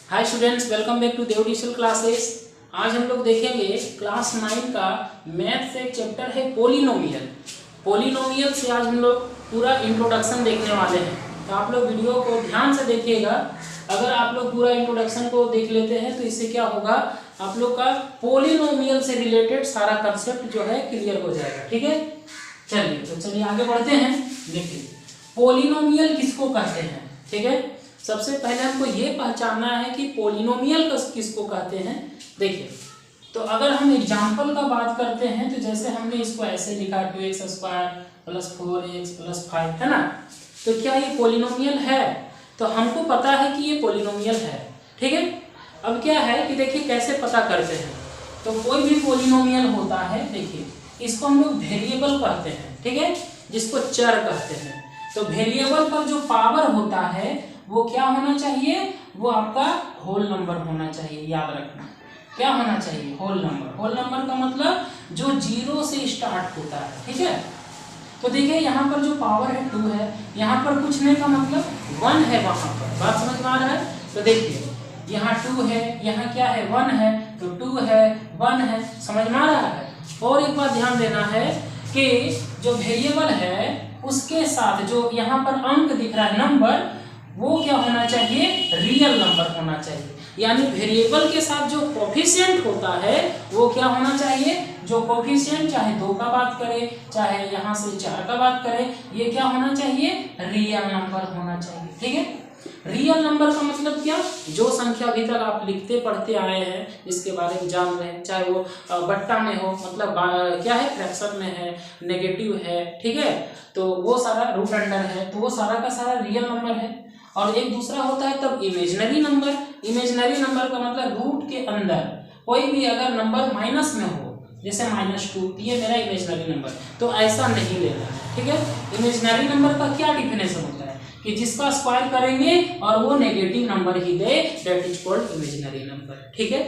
Hi students, welcome back to Dev digital classes. आज हम लोग देखेंगे क्लास 9 का मैथ से एक चैप्टर है पोलिनोमियल। पोलिनोमियल से आज हम लोग पूरा इंट्रोडक्शन देखने वाले हैं, तो आप लोग वीडियो को ध्यान से देखिएगा। अगर आप लोग पूरा इंट्रोडक्शन को देख लेते हैं तो इससे क्या होगा, आप लोग का पोलिनोमियल से रिलेटेड सारा कंसेप्ट जो है क्लियर हो जाएगा। ठीक है, चलिए आगे बढ़ते हैं। देखिए पोलिनोमियल किसको कहते हैं। ठीक है, सबसे पहले हमको ये पहचानना है कि पोलिनोमियल किसको कहते हैं। देखिए, तो अगर हम एग्जाम्पल का बात करते हैं तो जैसे हमने इसको ऐसे लिखा 2x² + 4x + 5 है ना, तो क्या ये पोलिनोमियल है? तो हमको पता है कि ये पोलिनोमियल है। ठीक है, अब क्या है कि देखिए कैसे पता करते हैं। तो कोई भी पोलिनोमियल होता है, देखिए इसको हम लोग वेरिएबल कहते हैं। ठीक है, जिसको चर कहते हैं। तो वेरिएबल पर जो पावर होता है वो क्या होना चाहिए, वो आपका होल नंबर होना चाहिए। याद रखना क्या होना चाहिए, होल नंबर। होल नंबर का मतलब जो 0 से स्टार्ट होता है। ठीक है, तो देखिए यहाँ पर जो पावर है 2 है, यहाँ पर कुछ नहीं का मतलब 1 है। वहां पर बात समझ में आ रहा है। तो देखिए यहाँ 2 है, यहाँ क्या है 1 है, तो 2 है 1 है, समझ में आ रहा है। और एक बात ध्यान देना है कि जो वेरिएबल है उसके साथ जो यहाँ पर अंक दिख रहा है नंबर, वो क्या होना चाहिए, रियल नंबर होना चाहिए। यानी वेरिएबल के साथ जो कोफिशिएंट होता है वो क्या होना चाहिए, जो कोफिशिएंट चाहे 2 का बात करे चाहे यहाँ से 4 का बात करे, ये क्या होना चाहिए, रियल नंबर होना चाहिए। ठीक है, रियल नंबर का मतलब क्या, जो संख्या अभी तक आप लिखते पढ़ते आए हैं, इसके बारे में जान रहे हैं, चाहे वो बट्टा में हो, मतलब क्या है, फ्रैक्शन में है, नेगेटिव है। ठीक है, तो वो सारा रूट अंडर है, तो वो सारा का सारा रियल नंबर है। और एक दूसरा होता है तब इमेजिनरी नंबर। इमेजिनरी नंबर का मतलब रूट के अंदर कोई भी अगर नंबर माइनस में हो, जैसे -2, ये मेरा इमेजिनरी नंबर, तो ऐसा नहीं लेना है। ठीक है, इमेजिनरी नंबर का क्या डिफिनेशन होता है कि जिसका स्क्वायर करेंगे और वो negative number he they, that is called imaginary number. ठीक है,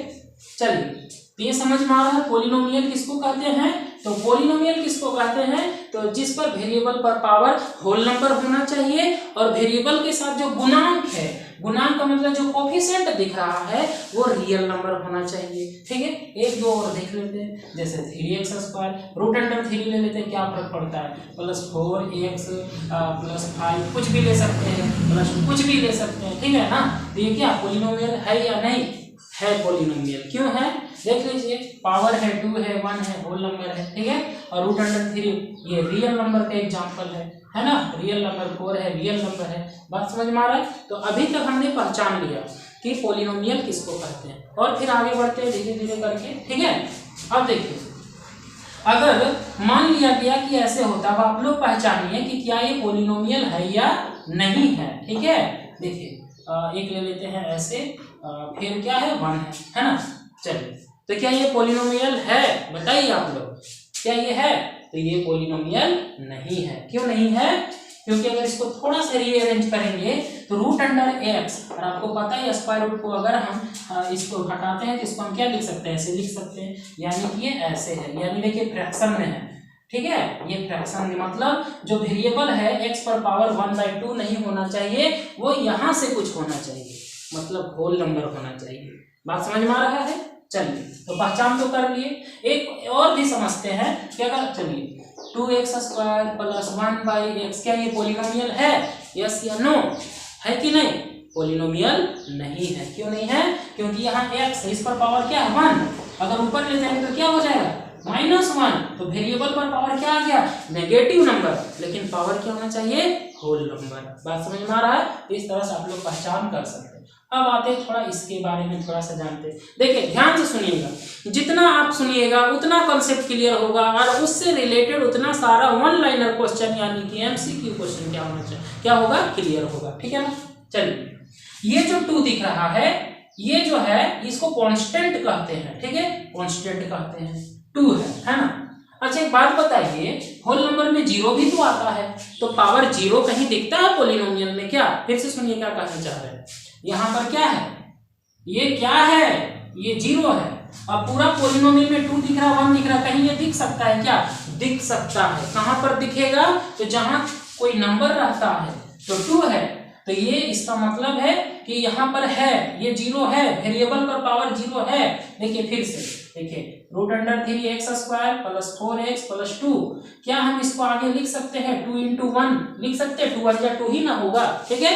चलिए तो ये समझ में आ रहा है पोलिनोमियल किसको कहते हैं। तो पोलिनोमियल किसको कहते हैं, तो जिस पर वेरिएबल पर पावर होल नंबर होना चाहिए और वेरिएबल के साथ जो गुणांक है, गुणांक का मतलब जो कोफिशिएंट दिख रहा है वो रियल नंबर होना चाहिए। ठीक है, एक दो और देख लेते हैं, जैसे 3x² √3 ले लेते हैं, क्या फर्क पड़ता है, +4x + 5 कुछ भी ले सकते हैं, प्लस कुछ भी ले सकते हैं। ठीक है ना, तो ये क्या पोलिनोमियल है या नहीं है, पोलिनोमियल क्यों है, देख लीजिए पावर है 2 है 1 है, होल नंबर है। ठीक है, और √3 ये रियल नंबर का एग्जांपल है ना, रियल नंबर 4 है, रियल नंबर है। बात समझ में आ रहा है। तो अभी तक हमने पहचान लिया कि पोलिनोमियल किसको कहते हैं, और फिर आगे बढ़ते हैं धीरे धीरे करके। ठीक है, अब देखिए अगर मान लिया गया कि ऐसे होता, अब आप लोग पहचानिए कि क्या ये पोलिनोमियल है या नहीं है। ठीक है, देखिए एक ले लेते हैं ऐसे, फिर क्या है 1 है ना। चलिए, तो क्या ये पोलिनोमियल है, बताइए आप लोग, क्या ये है? तो ये पोलिनोमियल नहीं है। क्यों नहीं है? क्योंकि अगर इसको थोड़ा सा रीअरेंज करेंगे तो √x, और आपको पता है स्क्वायर रूट को अगर हम इसको हटाते हैं तो इसको हम क्या लिख सकते हैं, ऐसे लिख सकते हैं, यानी कि ये ऐसे है, यानी देखिए फ्रैक्शन में है। ठीक है, ये फ्रैक्शन में मतलब जो वेरिएबल है x पर पावर 1/2 नहीं होना चाहिए, वो यहाँ से कुछ होना चाहिए, मतलब होल नंबर होना चाहिए। बात समझ में आ रहा है। चलिए, तो पहचान तो कर लिए, एक और भी समझते हैं कि अगर चलिए 2x² + 1/x, क्या ये पोलिनोमियल है, यस या नो, है कि नहीं? पोलिनोमियल नहीं है। क्यों नहीं है? क्योंकि यहाँ x है, इस पर पावर क्या है 1, अगर ऊपर ले जाएंगे तो क्या हो जाएगा -1, तो वेरिएबल पर पावर क्या आ गया, नेगेटिव नंबर, लेकिन पावर क्या होना चाहिए, होल नंबर। बात समझ में आ रहा है। इस तरह से आप लोग पहचान कर सकते हैं। अब आते हैं थोड़ा इसके बारे में थोड़ा सा जानते हैं। देखिए ध्यान से सुनिएगा, जितना आप सुनिएगा उतना कॉन्सेप्ट क्लियर होगा, और उससे रिलेटेड उतना सारा 1 लाइनर क्वेश्चन यानी कि MCQ क्वेश्चन क्या होना चाहिए, क्या होगा, क्लियर होगा। ठीक है ना। चलिए, ये जो 2 दिख रहा है, ये जो है इसको कांस्टेंट कहते हैं। ठीक है, कांस्टेंट कहते हैं, 2 है ना। अच्छा एक बात बताइए, होल नंबर में 0 भी तो आता है, तो पावर 0 कहीं दिखता है पोलिनोमियल में क्या? फिर से सुनिए क्या कहना चाह रहे हैं। यहाँ पर क्या है, ये क्या है, ये 0 है। अब पूरा पोलिनोमियल में 2 दिख रहा, 1 दिख रहा, कहीं ये दिख सकता है क्या? दिख सकता है। कहाँ पर दिखेगा? तो जहां कोई नंबर रहता है, तो 2 है, तो ये इसका मतलब है कि कि यहाँ पर है ये 0 है, वेरिएबल पर पावर 0 है। देखिए फिर से देखिए √3x² प्लस 4x प्लस 2, क्या हम इसको आगे लिख सकते हैं 2 × 1 लिख सकते हैं, 2 × 1 = 2 ही ना होगा, ठीक है।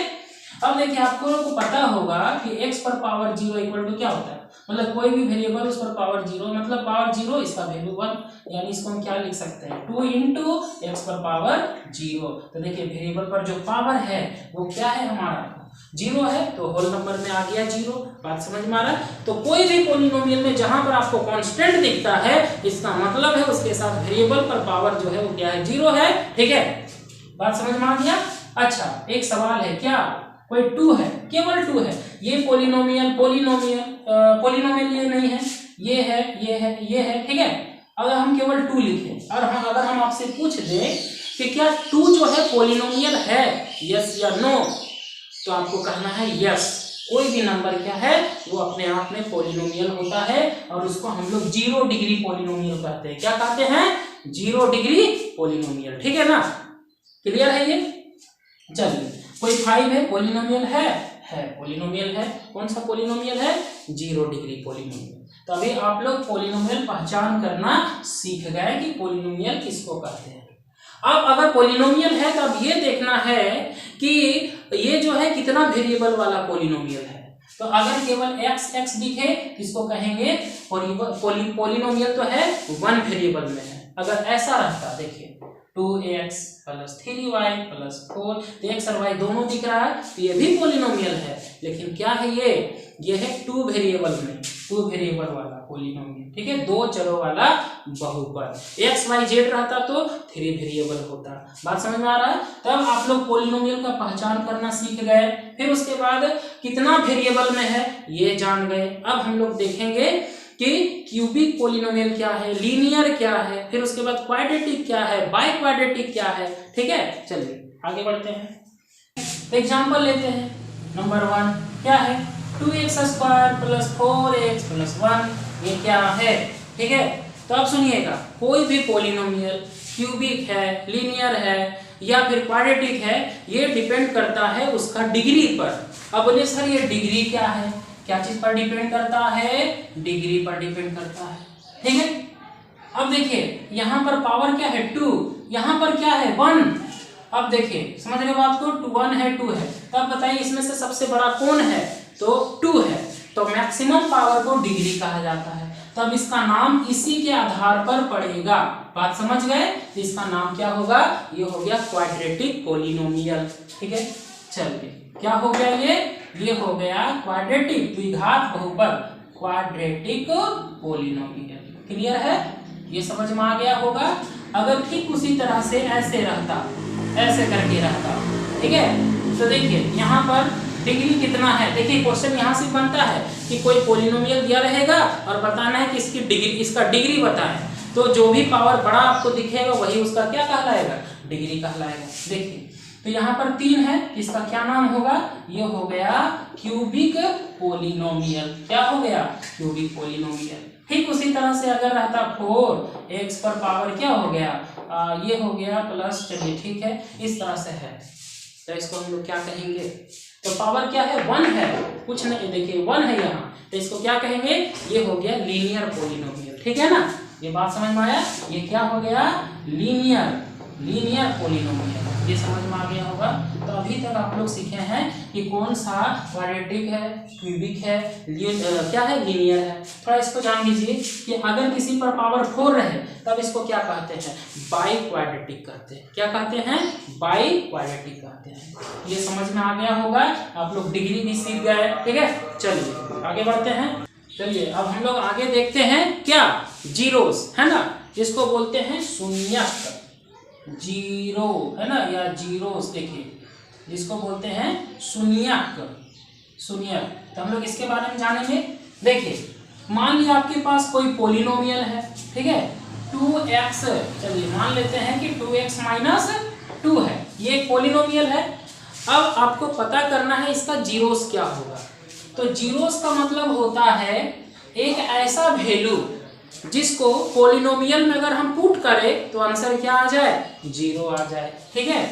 अब देखिए आपको पता होगा कि x पर पावर 0 इक्वल टू क्या होता है, मतलब कोई भी वेरिएबल उस पर पावर 0 मतलब पावर 0 इसका वैल्यू 1, यानी इसको हम क्या लिख सकते हैं 2 × x पर पावर 0। तो देखिए वेरिएबल पर जो पावर है वो क्या है हमारा 0 है, तो होल नंबर में आ गया 0। बात समझ में आ रहा है। तो कोई भी पॉलिनोमियल में जहां पर आपको कांस्टेंट दिखता है इसका मतलब है उसके साथ वेरिएबल पर पावर जो है वो क्या है 0 है, ठीक है। बात समझ में आ गया। अच्छा एक सवाल है, क्या कोई 2 है, केवल 2 है, ये पॉलिनोमियल ये नहीं है, ये है, ये है, ये है, ठीक है। अगर हम केवल 2 लिखें और अगर हम आपसे पूछ दें कि क्या 2 जो है पॉलिनोमियल है, यस या नो, तो आपको कहना है यस। कोई भी नंबर क्या है वो अपने आप में पॉलिनोमियल होता है और उसको हम लोग 0 डिग्री पॉलिनोमियल कहते हैं। क्या कहते हैं 0 डिग्री पॉलिनोमियल, ठीक है ना, क्लियर है ये। चलिए कोई 5 है, पॉलिनोमियल है पॉलिनोमियल है, कौन सा पॉलिनोमियल है 0 डिग्री पॉलिनोमियल। तो अभी आप लोग पॉलिनोमियल पहचान करना सीख गए कि पॉलिनोमियल किसको कहते हैं। अब अगर पॉलिनोमियल है तो अब ये देखना है कि ये जो है कितना वेरिएबल वाला पॉलिनोमियल है। तो अगर केवल x दिखे तो इसको कहेंगे पॉलिनोमियल तो है 1 वेरिएबल में है। अगर ऐसा रहता देखिए 2x प्लस 3y प्लस 4, तो x और y दोनों दिख रहा है तो ये भी पॉलिनोमियल है, लेकिन क्या है ये है 2 वेरिएबल में, 2 वेरिएबल वाला पॉलिनोमियल, ठीक है, 2 चरों वाला बहुपद। x y z रहता तो 3 वेरिएबल होता। बात समझ में आ रहा है। तब आप लोग पॉलिनोमियल का पहचान करना सीख गए, फिर उसके बाद कितना वेरिएबल में है ये जान गए। अब हम लोग देखेंगे कि क्यूबिक पॉलिनोमियल क्या है, लीनियर क्या है, फिर उसके बाद क्वाड्रेटिक क्या है, बाई क्वाड्रेटिक क्या है, ठीक है। चलिए आगे बढ़ते हैं, एग्जांपल लेते हैं। नंबर 1 क्या है 2x² प्लस 4x प्लस 1, ये क्या है, ठीक है। तो अब सुनिएगा, कोई भी पॉलिनोमियल क्यूबिक है, लीनियर है या फिर क्वाड्रेटिक है, ये डिपेंड करता है उसका डिग्री पर। अब बोलिए सर ये डिग्री क्या है, क्या चीज पर डिपेंड करता है, डिग्री पर डिपेंड करता है, ठीक है। अब देखिए यहाँ पर पावर क्या है 2, यहाँ पर क्या है 1। अब देखिए समझ रहे बात को, 1 है 2 है, तो अब बताइए इसमें से सबसे बड़ा कौन है, तो 2 है, तो मैक्सिमम पावर को डिग्री कहा जाता है। तब इसका नाम इसी के आधार पर पड़ेगा। बात समझ गए। तो इसका नाम क्या होगा, ये हो गया क्वाड्रेटिक पॉलिनोमियल, ठीक है। चलिए क्या हो गया ये हो गया क्वाड्रेटिक द्विघात बहुपद, क्वाड्रेटिक पॉलिनोमियल। क्लियर है, ये समझ में आ गया होगा। अगर ठीक उसी तरह से ऐसे रहता, ऐसे करके रहता, ठीक है, तो देखिए यहाँ पर डिग्री कितना है। देखिए क्वेश्चन यहाँ से बनता है कि कोई पॉलिनोमियल दिया रहेगा और बताना है कि इसकी डिग्री, इसका डिग्री बताएं, तो जो भी पावर बड़ा आपको दिखेगा वही उसका क्या कहलाएगा, डिग्री कहलाएगा। देखिए तो यहाँ पर 3 है, इसका क्या नाम होगा, ये हो गया क्यूबिक पॉलिनोमियल। क्या हो गया, क्यूबिक पॉलिनोमियल। ठीक उसी तरह से अगर रहता 4x पर पावर क्या हो गया, ये हो गया प्लस, चलिए ठीक है, इस तरह से है, तो इसको हम लोग क्या कहेंगे, तो पावर क्या है 1 है, कुछ नहीं, देखिए 1 है यहाँ, तो इसको क्या कहेंगे, ये हो गया लीनियर पॉलिनोमियल, ठीक है ना। ये बात समझ में आया, ये क्या हो गया लीनियर पॉलिनोमियल, ये समझ में आ गया होगा। तो अभी तक आप लोग सीखे हैं कि कौन सा क्वाड्रेटिक है, क्यूबिक है, क्या है, लीनियर है। थोड़ा इसको जान लीजिए कि अगर किसी पर पावर 4 रहे तब इसको क्या कहते हैं, बाई क्वाड्रेटिक कहते हैं। क्या कहते हैं, बाई क्वाड्रेटिक कहते हैं। ये समझ में आ गया होगा, आप लोग डिग्री भी सीख गए, ठीक है। चलिए आगे बढ़ते हैं। चलिए अब हम लोग आगे देखते हैं क्या, जीरोस है ना, जिसको बोलते हैं शून्यक, जीरो है ना, या जीरोस, देखिए जिसको बोलते हैं शून्यक। तो हम लोग इसके बारे में जानेंगे। देखिए मान लिया आपके पास कोई पॉलिनोमियल है, ठीक है, 2x, चलिए मान लेते हैं कि 2x माइनस 2 है, ये एक पॉलिनोमियल है। अब आपको पता करना है इसका जीरोस क्या होगा। तो जीरोस का मतलब होता है एक ऐसा वैल्यू जिसको पॉलिनोमियल में अगर हम पुट करें तो आंसर क्या आ जाए, 0 आ जाए, ठीक है।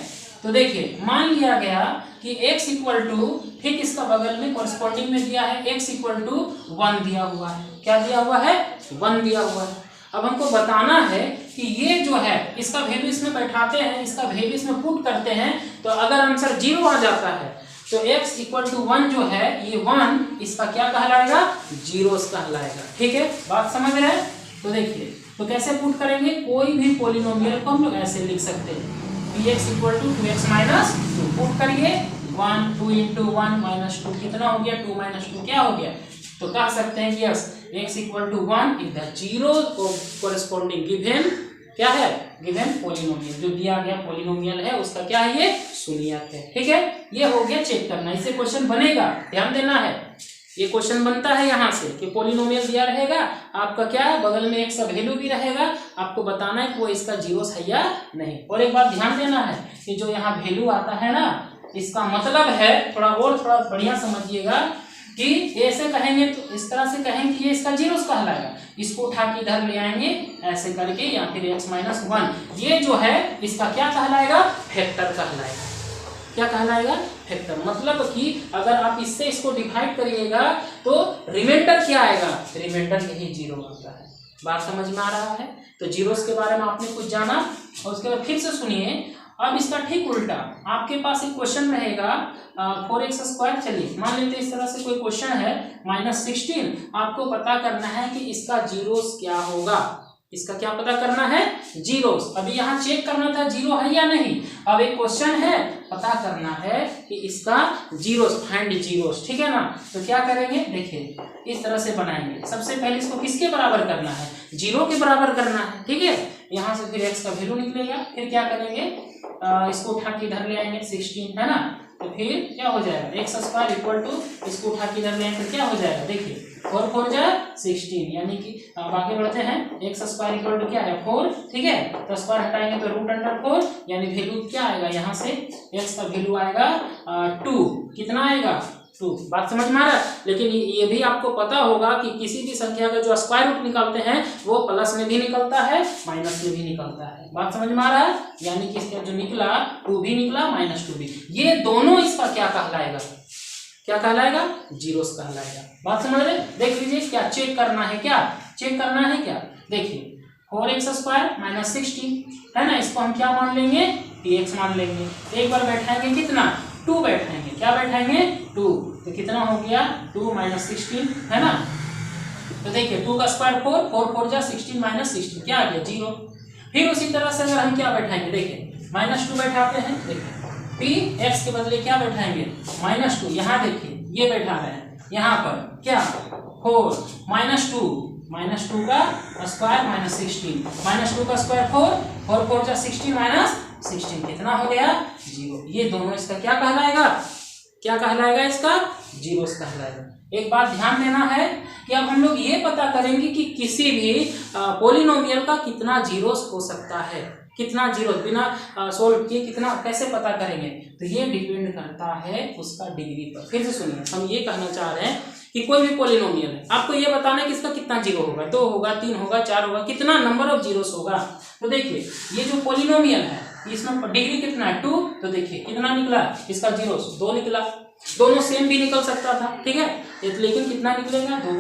तो देखिए मान लिया गया कि x इक्वल टू, ठीक इसका बगल में कॉरस्पॉन्डिंग में दिया है x इक्वल टू 1 दिया हुआ है। क्या दिया हुआ है? 1 दिया हुआ है। अब हमको बताना है कि ये जो है इसका वैल्यू इसमें बैठाते हैं, इसका वैल्यू इसमें पुट करते हैं, तो अगर आंसर 0 आ जाता है तो x इक्वल टू 1 जो है ये 1 इसका क्या कहलाएगा? जीरोस कहलाएगा। ठीक है, बात समझ रहे हैं? तो देखिए तो कैसे पुट करेंगे, कोई भी पॉलिनोमियल को हम लोग ऐसे लिख सकते हैं px equal to 2x minus 2, put करिए 1 2 इंटू 1 माइनस 2 कितना हो गया? 2 माइनस 2 क्या हो गया? तो कह सकते हैं कि yes x equal to 1 is the zero corresponding given, क्या है? गिवन पॉलिनोमियल, जो दिया गया पॉलिनोमियल है उसका क्या है? ये शून्यक है। ठीक है, ये हो गया चेक करना, इससे क्वेश्चन बनेगा, ध्यान देना है। ये क्वेश्चन बनता है यहाँ से कि पॉलिनोमियल दिया रहेगा, आपका क्या है बगल में एक सा वैल्यू भी रहेगा, आपको बताना है कि वो इसका जीरोस है या नहीं। और एक बात ध्यान देना है कि जो यहाँ वैल्यू आता है ना, इसका मतलब है थोड़ा बढ़िया समझिएगा कि ऐसे कहेंगे तो इस तरह से कहेंगे कि ये इसका जीरोस कहलाएगा, इसको उठा के इधर ले आएंगे ऐसे करके, या फिर x माइनस 1, ये जो है इसका क्या कहलाएगा? फैक्टर कहलाएगा। क्या कहलाएगा? फैक्टर। मतलब कि अगर आप इससे इसको डिवाइड करिएगा तो रिमाइंडर क्या आएगा? रिमाइंडर यही 0 आता है। बात समझ में आ रहा है? तो जीरोस के बारे में आपने कुछ जाना, और उसके बाद फिर से सुनिए। अब इसका ठीक उल्टा आपके पास एक क्वेश्चन रहेगा 4x²। चलिए मान लेते हैं इस तरह से कोई क्वेश्चन है -16, आपको पता करना है कि इसका जीरोस क्या होगा। इसका क्या पता करना है? जीरोस। अभी यहाँ चेक करना था 0 है या नहीं, अब एक क्वेश्चन है पता करना है कि इसका जीरोस, फाइंड जीरोस। ठीक है ना, तो क्या करेंगे देखिए इस तरह से बनाएंगे। सबसे पहले इसको किसके बराबर करना है? 0 के बराबर करना है। ठीक है, यहाँ से फिर x का वैल्यू निकलेगा, फिर क्या करेंगे इसको उठा के इधर ले आएंगे 16, है ना, तो फिर क्या हो जाएगा x² इक्वल टू, इसको उठा के इधर ले आएंगे, क्या हो जाएगा देखिए 4 4 जा 16, यानी कि अब आगे बढ़ते हैं x² इक्वल टू क्या है 4। ठीक है, तो स्क्वायर हटाएंगे तो √4, यानी वैल्यू क्या आएगा यहाँ से x का वैल्यू आएगा 2। कितना आएगा? 2। बात समझ में आ रहा है? लेकिन ये भी आपको पता होगा कि किसी भी संख्या का जो स्क्वायर रूट निकालते हैं वो प्लस में भी निकलता है, माइनस में भी निकलता है। बात समझ में आ रहा है? यानी कि इसका जो निकला 2 भी निकला, -2 भी, ये दोनों इसका क्या कहलाएगा? क्या कहलाएगा? जीरोस कहलाएगा। बात समझ रहे? देख लीजिए, क्या चेक करना है? क्या चेक करना है? क्या देखिए 4x² - 16 है ना, इसको हम क्या मान लेंगे? px मान लेंगे। एक बार बैठाएंगे कितना? 2 बैठाएंगे। क्या बैठाएंगे? 2। तो कितना हो गया 2 - 16, है ना। तो देखिए 2 का स्क्वायर 4, 4 4 जा 16 - 16 क्या आ गया? 0। फिर उसी तरह से अगर हम क्या बैठाएंगे देखिए -2 बैठाते हैं, देखिए px के बदले क्या बैठाएंगे? -2। यहाँ देखिए ये बैठा रहे हैं, यहाँ पर क्या 4 -2 का स्क्वायर -16, -2 का स्क्वायर 4, 4 4 जा 16 - 16 कितना हो गया? 0। ये दोनों इसका क्या कहलाएगा? क्या कहलाएगा? इसका जीरोस कहलाएगा। एक बात ध्यान देना है कि अब हम लोग ये पता करेंगे कि किसी भी पॉलिनोमियल का कितना जीरोस हो सकता है, कितना जीरो बिना सोल्व किए कितना कैसे पता करेंगे, तो ये डिपेंड करता है उसका डिग्री पर। फिर से सुनिए, हम ये कहना चाह रहे हैं कि कोई भी पॉलिनोमियल है, आपको ये बताना है कि इसका कितना जीरो होगा, 2 होगा, 3 होगा, 4 होगा, कितना नंबर ऑफ जीरोस होगा। तो देखिए ये जो पॉलिनोमियल है इसमें डिग्री कितना है? 2। तो देखिए कितना निकला इसका जीरोस? 2 निकला। दोनों सेम भी निकल सकता था, ठीक है, लेकिन कितना निकलेगा? 2।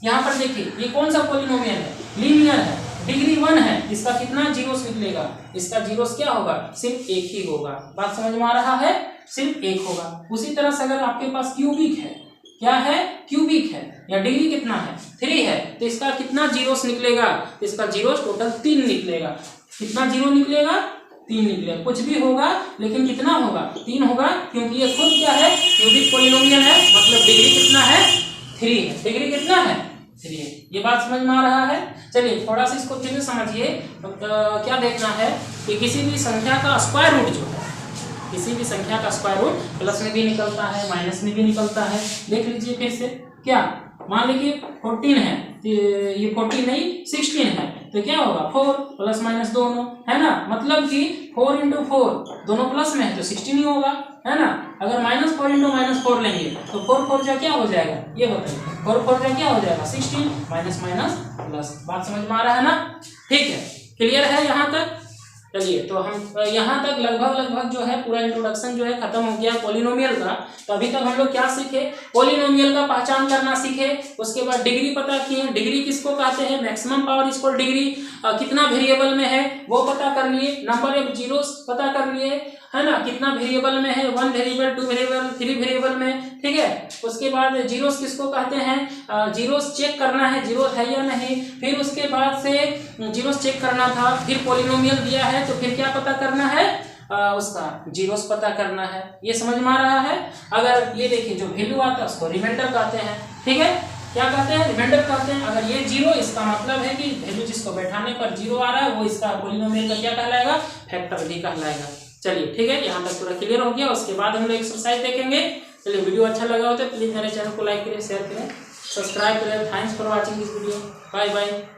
यहाँ पर देखिए ये कौन सा पॉलिनोमियल है? लीनियर है, डिग्री 1 है, इसका कितना जीरोस निकलेगा? इसका जीरोस क्या होगा? सिर्फ 1 ही होगा। बात समझ में आ रहा है? सिर्फ 1 होगा। उसी तरह से अगर आपके पास क्यूबिक है, क्या है? क्यूबिक है, या डिग्री कितना है? 3 है, तो इसका कितना जीरोस निकलेगा? इसका जीरोस टोटल 3 निकलेगा। कितना जीरो निकलेगा? 3 निकलेगा। कुछ भी होगा लेकिन कितना होगा? 3 होगा, क्योंकि ये खुद क्या है? क्यूबिक पॉलिनोमियल है, मतलब डिग्री कितना है? 3 है। डिग्री कितना है? 3 है। ये बात समझ में आ रहा है? चलिए थोड़ा सा इसको फिर से समझिए। क्या देखना है कि किसी भी संख्या का स्क्वायर रूट जो है, किसी भी संख्या का स्क्वायर रूट प्लस में भी निकलता है, माइनस में भी निकलता है। देख लीजिए फिर से, क्या मान लीजिए 14 है, ये 14 नहीं 16 है, तो क्या होगा? 4 प्लस माइनस दोनों, है ना, मतलब कि 4 × 4 दोनों प्लस में है तो 16 ही होगा, है ना। अगर -4 × -4 लेंगे तो 4 4 जा क्या हो जाएगा? ये बताइए 4 4 जा क्या हो जाएगा? 16 माइनस माइनस प्लस। बात समझ में आ रहा है ना? ठीक है, क्लियर है यहाँ तक? चलिए, तो हम यहाँ तक लगभग जो है पूरा इंट्रोडक्शन जो है खत्म हो गया पॉलिनोमियल का। तो अभी तक हम लोग क्या सीखे, पॉलिनोमियल का पहचान करना सीखे, उसके बाद डिग्री पता किए, डिग्री किसको कहते हैं, मैक्सिमम पावर इक्वल डिग्री, कितना वेरिएबल में है वो पता कर लिए, नंबर ऑफ जीरोस पता कर लिए, है ना, कितना वेरिएबल में है, 1 वेरिएबल, 2 वेरिएबल, 3 वेरिएबल में, ठीक है। उसके बाद जीरोस किसको कहते हैं, जीरोस चेक करना है जीरो है या नहीं, फिर उसके बाद से जीरोस चेक करना था, फिर पॉलिनोमियल दिया है तो फिर क्या पता करना है, उसका जीरोस पता करना है। ये समझ में आ रहा है। अगर ये देखिए जो वैल्यू आता है उसको रिमाइंडर कहते हैं, ठीक है, क्या कहते हैं, रिमाइंडर कहते हैं। अगर ये जीरो, इसका मतलब है कि वैल्यू जिसको बैठाने पर जीरो आ रहा है वो इसका पॉलिनोमियल का क्या कहलाएगा, फैक्टर भी कहलाएगा। चलिए ठीक है, यहाँ तक पूरा क्लियर हो गया। उसके बाद हम लोग एक्सरसाइज देखेंगे। चलिए, वीडियो अच्छा लगा हो तो प्लीज मेरे चैनल को लाइक करें, शेयर करें, सब्सक्राइब करें। Thanks for watching this video, bye bye.